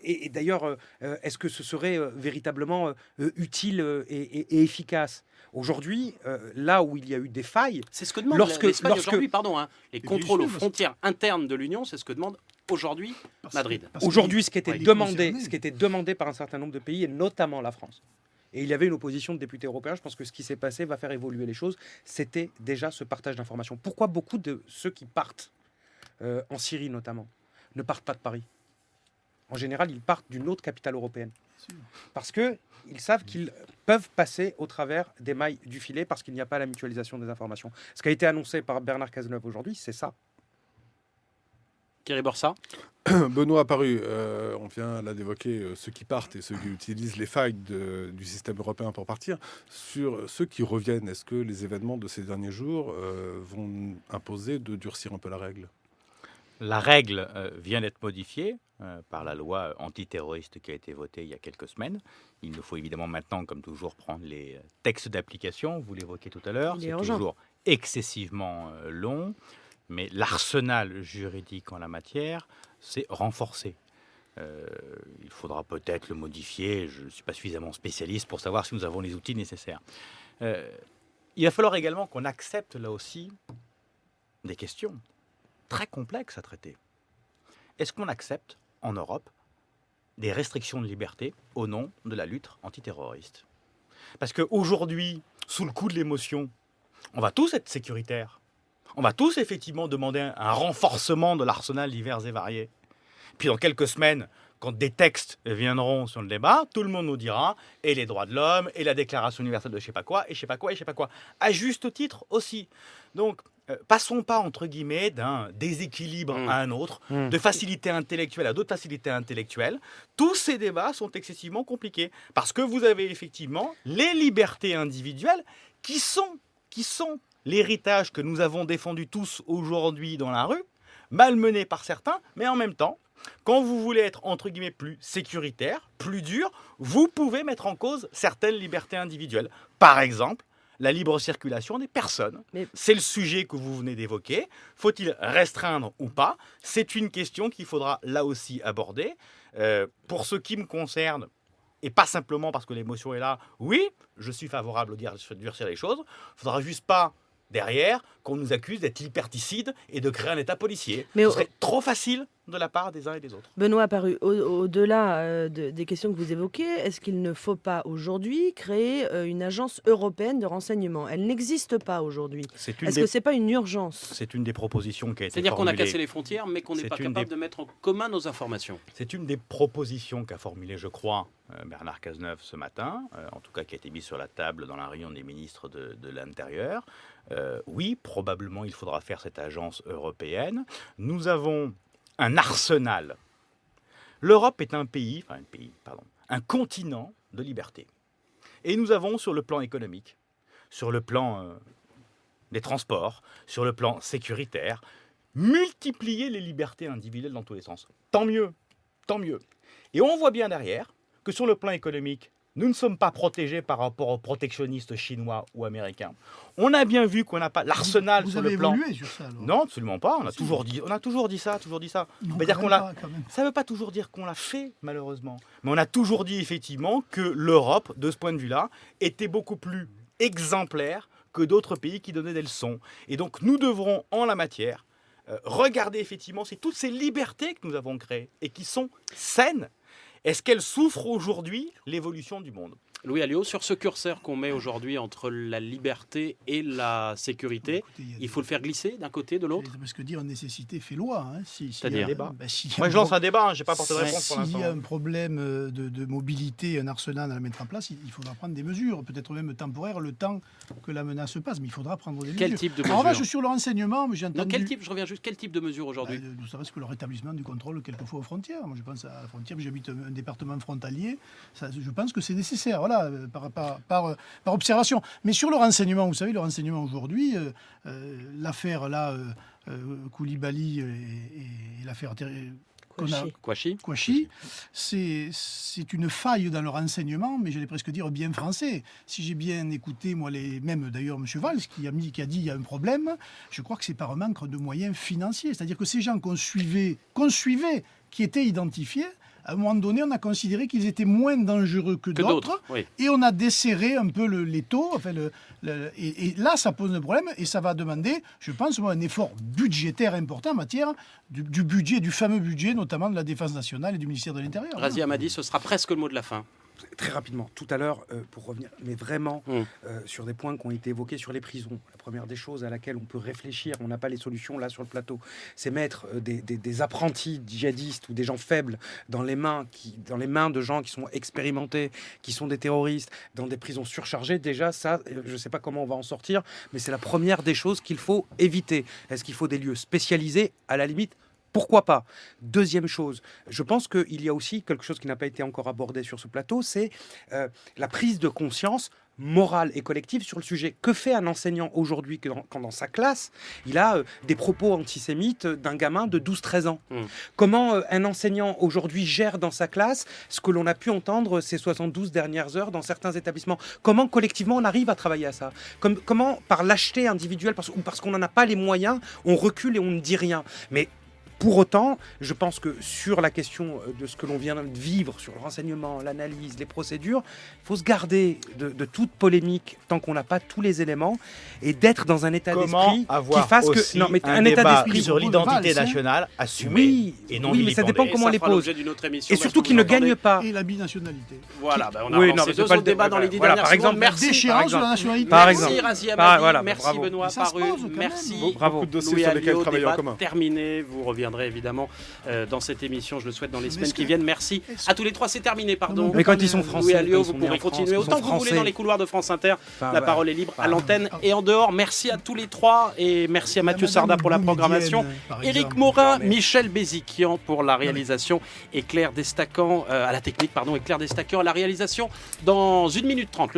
Et d'ailleurs, est-ce que ce serait véritablement utile et efficace? Aujourd'hui, là où il y a eu des failles... C'est ce que demande l'Espagne aujourd'hui, les contrôles aux frontières internes de l'Union, c'est ce que demande aujourd'hui Madrid. Aujourd'hui, ce qui était demandé par un certain nombre de pays, et notamment la France, et il y avait une opposition de députés européens, je pense que ce qui s'est passé va faire évoluer les choses, c'était déjà ce partage d'informations. Pourquoi beaucoup de ceux qui partent, en Syrie notamment, ne partent pas de Paris? En général, ils partent d'une autre capitale européenne. Parce qu'ils savent qu'ils peuvent passer au travers des mailles du filet parce qu'il n'y a pas la mutualisation des informations. Ce qui a été annoncé par Bernard Cazeneuve aujourd'hui, c'est ça. Thierry Borsat. Benoît Apparu, on vient là d'évoquer ceux qui partent et ceux qui utilisent les failles du système européen pour partir. Sur ceux qui reviennent, est-ce que les événements de ces derniers jours vont imposer de durcir un peu la règle? La règle vient d'être modifiée par la loi antiterroriste qui a été votée il y a quelques semaines. Il nous faut évidemment maintenant, comme toujours, prendre les textes d'application. Vous l'évoquez tout à l'heure. C'est toujours excessivement long, mais l'arsenal juridique en la matière s'est renforcé. Il faudra peut-être le modifier. Je ne suis pas suffisamment spécialiste pour savoir si nous avons les outils nécessaires. Il va falloir également qu'on accepte là aussi des questions très complexe à traiter. Est-ce qu'on accepte en Europe des restrictions de liberté au nom de la lutte antiterroriste? Parce qu'aujourd'hui, sous le coup de l'émotion, on va tous être sécuritaires. On va tous effectivement demander un renforcement de l'arsenal divers et variés. Puis dans quelques semaines, quand des textes viendront sur le débat, tout le monde nous dira et les droits de l'homme, et la déclaration universelle de je sais pas quoi, et je sais pas quoi, et je sais pas quoi. À juste titre aussi. Donc, passons pas, entre guillemets, d'un déséquilibre à un autre, de facilité intellectuelle à d'autres facilités intellectuelles. Tous ces débats sont excessivement compliqués. Parce que vous avez effectivement les libertés individuelles qui sont l'héritage que nous avons défendu tous aujourd'hui dans la rue, malmené par certains, mais en même temps, quand vous voulez être, entre guillemets, plus sécuritaire, plus dur, vous pouvez mettre en cause certaines libertés individuelles. Par exemple, la libre circulation des personnes. C'est le sujet que vous venez d'évoquer. Faut-il restreindre ou pas? C'est une question qu'il faudra là aussi aborder. Pour ce qui me concerne, et pas simplement parce que l'émotion est là, oui, je suis favorable au durcir les choses. Il ne faudra juste pas, derrière, qu'on nous accuse d'être liberticide et de créer un État policier. Ce serait trop facile de la part des uns et des autres. Benoît Apparu, au-delà des questions que vous évoquez, est-ce qu'il ne faut pas aujourd'hui créer une agence européenne de renseignement? Elle n'existe pas aujourd'hui. Est-ce que ce n'est pas une urgence? C'est une des propositions qui a été C'est-à-dire formulée. qu'on a cassé les frontières, mais qu'on n'est pas capable de mettre en commun nos informations. C'est une des propositions qu'a formulée, je crois, Bernard Cazeneuve ce matin, en tout cas qui a été mise sur la table dans la réunion des ministres de l'Intérieur. Oui, probablement il faudra faire cette agence européenne. Nous avons un arsenal. L'Europe est un continent de liberté. Et nous avons sur le plan économique, sur le plan des transports, sur le plan sécuritaire, multiplié les libertés individuelles dans tous les sens. Tant mieux, tant mieux. Et on voit bien derrière que sur le plan économique, nous ne sommes pas protégés par rapport aux protectionnistes chinois ou américains. On a bien vu qu'on n'a pas l'arsenal sur le plan. Vous avez évolué sur ça, alors? Non, absolument pas. On a toujours dit ça. Non, dire qu'on l'a. quand même. Ça ne veut pas toujours dire qu'on l'a fait, malheureusement. Mais on a toujours dit effectivement que l'Europe, de ce point de vue-là, était beaucoup plus exemplaire que d'autres pays qui donnaient des leçons. Et donc nous devrons, en la matière, regardez effectivement, c'est toutes ces libertés que nous avons créées et qui sont saines. Est-ce qu'elles souffrent aujourd'hui l'évolution du monde ? Louis Alliot, sur ce curseur qu'on met aujourd'hui entre la liberté et la sécurité, Écoutez, il faut le faire glisser d'un côté, de l'autre ? Parce que dire nécessité fait loi. Hein. C'est-à-dire Moi, je lance un débat, je n'ai pas apporté de réponse pour S'il y a l'instant. un problème de mobilité, un arsenal à mettre en place, il faudra prendre des mesures, peut-être même temporaires, le temps que la menace passe, mais il faudra prendre des mesures. Quel type de En revanche, mesures ? sur le renseignement, j'ai Non, entendu... je reviens juste, quel type de mesures aujourd'hui ? Ne serait-ce que le rétablissement du contrôle quelquefois aux frontières. Moi, je pense à la frontière, j'habite un département frontalier, je pense que c'est nécessaire, voilà, par observation. Mais sur le renseignement, vous savez, le renseignement aujourd'hui, l'affaire là, Koulibaly et l'affaire Kouachi, c'est une faille dans le renseignement, mais j'allais presque dire bien français. Si j'ai bien écouté, moi, même d'ailleurs M. Valls, qui a dit il y a un problème, je crois que c'est par un manque de moyens financiers. C'est-à-dire que ces gens qu'on suivait, qui étaient identifiés, à un moment donné, on a considéré qu'ils étaient moins dangereux que d'autres, oui. Et on a desserré un peu les taux. Enfin, et là, ça pose un problème, et ça va demander, je pense, un effort budgétaire important en matière du budget, du fameux budget, notamment de la Défense nationale et du ministère de l'Intérieur. Razia Hamadi, ce sera presque le mot de la fin. Très rapidement, tout à l'heure, pour revenir, mais vraiment sur des points qui ont été évoqués sur les prisons. La première des choses à laquelle on peut réfléchir, on n'a pas les solutions là sur le plateau, c'est mettre des apprentis djihadistes ou des gens faibles dans les mains de gens qui sont expérimentés, qui sont des terroristes, dans des prisons surchargées. Déjà, ça, je ne sais pas comment on va en sortir, mais c'est la première des choses qu'il faut éviter. Est-ce qu'il faut des lieux spécialisés ? À la limite, pourquoi pas ? Deuxième chose, je pense qu'il y a aussi quelque chose qui n'a pas été encore abordé sur ce plateau, c'est la prise de conscience morale et collective sur le sujet. Que fait un enseignant aujourd'hui quand dans sa classe, il a des propos antisémites d'un gamin de 12-13 ans ? Comment un enseignant aujourd'hui gère dans sa classe ce que l'on a pu entendre ces 72 dernières heures dans certains établissements ? Comment collectivement on arrive à travailler à ça ? Comment par lâcheté individuelle, parce qu'on n'en a pas les moyens, on recule et on ne dit rien ? Mais pour autant, je pense que sur la question de ce que l'on vient de vivre, sur le renseignement, l'analyse, les procédures, il faut se garder de toute polémique tant qu'on n'a pas tous les éléments et d'être dans un état d'esprit qui fasse que... Non, mais un état d'esprit sur l'identité nationale assumée et non mais ça dépend comment on les pose. Et surtout qu'ils ne gagnent pas. Et la binationalité. Voilà, on a avancé deux autres débats dans les 10 dernières par exemple, secondes. Merci. Déchéance de la nationalité. Merci Razia Hamadi, merci bravo. Benoît Paru, merci Beaucoup de dossiers Louis sur lesquels Alliot, travailler en débat commun. terminé. Vous reviendrez évidemment dans cette émission, je le souhaite, dans les semaines qui viennent. Merci à tous les trois, c'est terminé, pardon. Mais quand ils sont français, Louis Alliot, quand ils vous sont pourrez nés en France, continuer ils sont autant que vous voulez français. dans les couloirs de France Inter. Enfin, La parole est libre à l'antenne et en dehors. Merci à tous les trois et merci à Mathieu Sarda pour la programmation, Éric Morin, Michel Béziquian pour la réalisation et Claire Destacan à la technique, et Claire Destacan à la réalisation. Dans 1 minute 30.